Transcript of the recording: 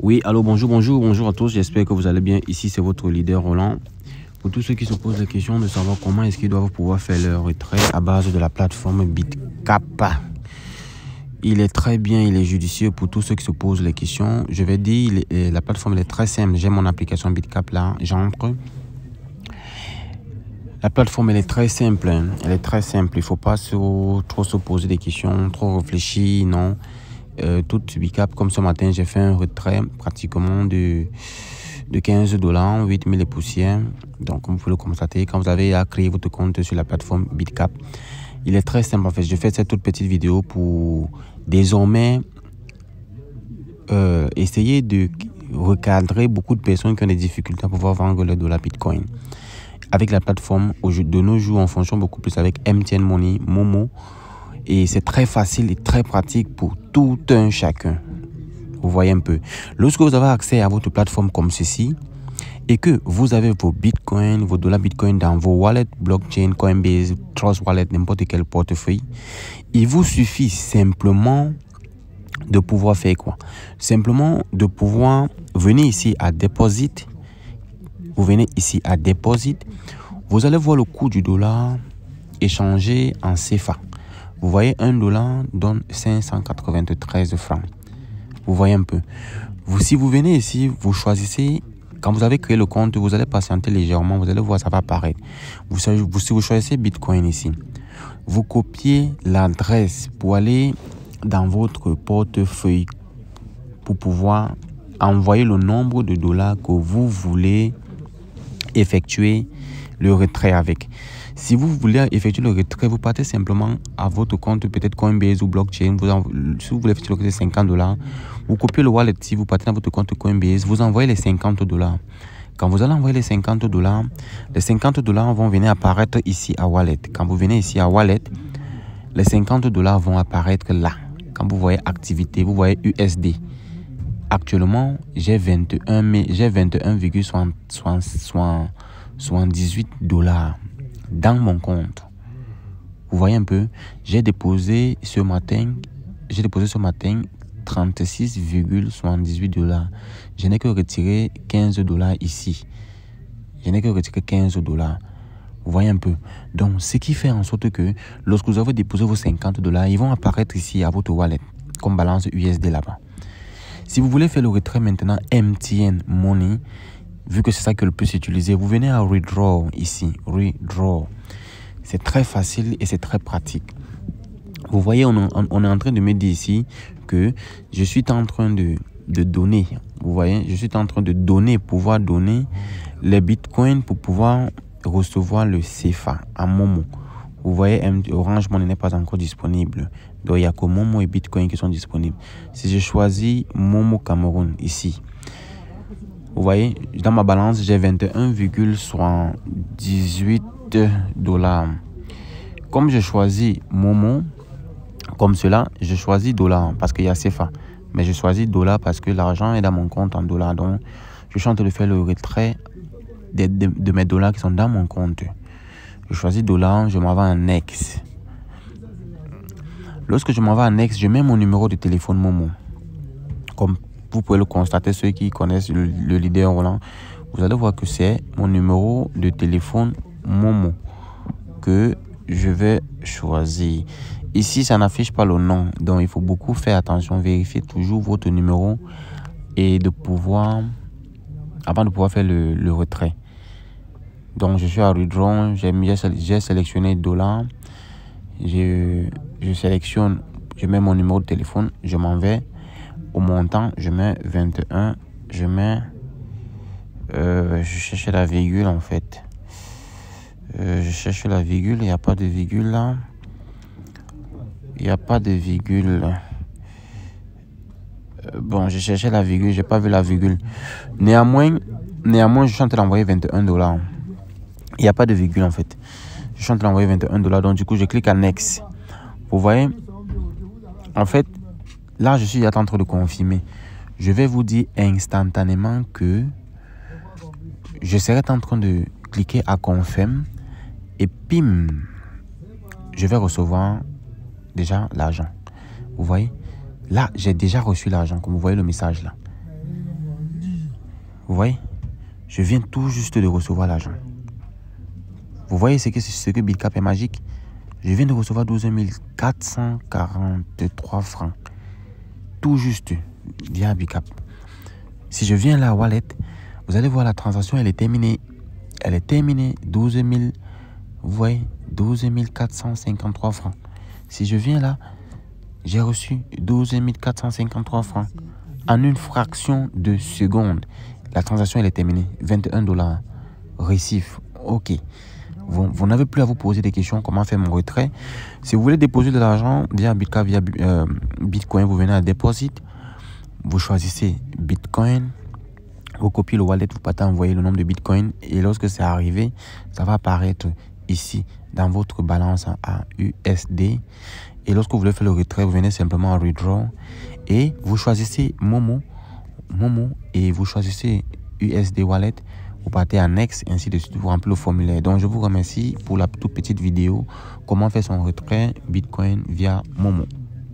Oui, allô, bonjour à tous, j'espère que vous allez bien. Ici, c'est votre leader Roland. Pour tous ceux qui se posent la question de savoir comment est-ce qu'ils doivent pouvoir faire leur retrait à base de la plateforme BitCap. Il est très bien, il est judicieux pour tous ceux qui se posent les questions. Je vais dire, la plateforme est très simple. J'ai mon application BitCap là, j'entre. La plateforme, elle est très simple. Elle est très simple. Il ne faut pas trop se poser des questions, trop réfléchir, non. Tout BitCap, comme ce matin, j'ai fait un retrait pratiquement de $15, 8000 et poussières. Donc, comme vous pouvez le constater, quand vous avez à créer votre compte sur la plateforme BitCap, il est très simple en fait. Je fais cette toute petite vidéo pour désormais essayer de recadrer beaucoup de personnes qui ont des difficultés à pouvoir vendre le dollar Bitcoin. Avec la plateforme, de nos jours, on fonctionne beaucoup plus avec MTN Money, Momo. Et c'est très facile et très pratique pour tout un chacun. Vous voyez un peu. Lorsque vous avez accès à votre plateforme comme ceci et que vous avez vos bitcoins, vos dollars bitcoin dans vos wallets, blockchain, Coinbase, Trust Wallet, n'importe quel portefeuille, il vous suffit simplement de pouvoir faire quoi? Simplement de pouvoir venir ici à Deposit. Vous venez ici à Deposit. Vous allez voir le coût du dollar échangé en CFA. Vous voyez, $1 donne 593 francs. Vous voyez un peu. Si vous venez ici, vous choisissez, quand vous avez créé le compte, vous allez patienter légèrement, vous allez voir, ça va apparaître. Si vous choisissez Bitcoin ici, vous copiez l'adresse pour aller dans votre portefeuille pour pouvoir envoyer le nombre de dollars que vous voulez effectuer le retrait avec. Si vous voulez effectuer le retrait, vous partez simplement à votre compte, peut-être Coinbase ou blockchain. Si vous voulez effectuer le retrait de $50, vous copiez le wallet. Si vous partez dans votre compte Coinbase, vous envoyez les $50. Quand vous allez envoyer les $50, les $50 vont venir apparaître ici à Wallet. Quand vous venez ici à Wallet, les $50 vont apparaître là. Quand vous voyez activité, vous voyez USD. Actuellement, j'ai 21,78 $ dans mon compte. Vous voyez un peu, j'ai déposé ce matin 36,78 $. Je n'ai que retiré 15 $ ici. Vous voyez un peu. Donc, ce qui fait en sorte que lorsque vous avez déposé vos $50, ils vont apparaître ici à votre wallet comme balance USD là-bas. Si vous voulez faire le retrait maintenant MTN Money, vu que c'est ça que le plus utilisé, vous venez à Redraw ici. Redraw. C'est très facile et c'est très pratique. Vous voyez, on est en train de me dire ici que je suis en train de donner. Vous voyez, je suis en train de pouvoir donner les bitcoins pour pouvoir recevoir le CFA à Momo. Vous voyez, Orange Money n'est pas encore disponible. Donc, il n'y a que Momo et Bitcoin qui sont disponibles. Si je choisis Momo Cameroun ici, vous voyez, dans ma balance, j'ai 21,78 $. Comme je choisis Momo, comme cela, je choisis dollar parce qu'il y a CFA. Mais je choisis dollar parce que l'argent est dans mon compte en dollars. Donc, je suis en train de faire le retrait de mes dollars qui sont dans mon compte. Je choisis dollar, je m'en vais en Next. Lorsque je m'en vais en Next, je mets mon numéro de téléphone Momo. Comme vous pouvez le constater, ceux qui connaissent le leader Roland, vous allez voir que c'est mon numéro de téléphone Momo que je vais choisir. Ici, ça n'affiche pas le nom, donc il faut beaucoup faire attention, vérifier toujours votre numéro et avant de pouvoir faire le retrait. Donc, je suis à Redraw, j'ai sélectionné $. Je sélectionne, je mets mon numéro de téléphone, je m'en vais. Au montant, je mets 21, je cherche la virgule en fait. Je cherche la virgule, il n'y a pas de virgule là. Il n'y a pas de virgule. Bon, je cherchais la virgule, j'ai pas vu la virgule. Néanmoins, je suis en train d'envoyer $21. Il n'y a pas de virgule en fait. Je suis en train d'envoyer $21, donc du coup, je clique à Next. Vous voyez, en fait, là, je suis en train de confirmer. Je vais vous dire instantanément que je serai en train de cliquer à Confirm et pim, je vais recevoir déjà l'argent. Vous voyez, là, j'ai déjà reçu l'argent, comme vous voyez le message là. Vous voyez, je viens tout juste de recevoir l'argent. Vous voyez ce que Bitcap est magique. Je viens de recevoir 12 443 francs. Tout juste via Bitcap. Si je viens là à Wallet, vous allez voir la transaction, elle est terminée. Elle est terminée, 12 000, vous voyez, 12 453 francs. Si je viens là, j'ai reçu 12 453 francs en une fraction de seconde. La transaction, elle est terminée, 21 $. Récif, ok. Vous n'avez plus à vous poser des questions, comment faire mon retrait. Si vous voulez déposer de l'argent via Bitcoin, Bitcoin, vous venez à Deposit, vous choisissez Bitcoin, vous copiez le wallet, vous partez envoyer le nombre de Bitcoin et lorsque c'est arrivé, ça va apparaître ici dans votre balance à USD. Et lorsque vous voulez faire le retrait, vous venez simplement en Redraw et vous choisissez Momo et vous choisissez USD Wallet. Vous partez en Next, ainsi de suite, vous remplissez le formulaire. Donc, je vous remercie pour la toute petite vidéo, comment faire son retrait Bitcoin via Momo.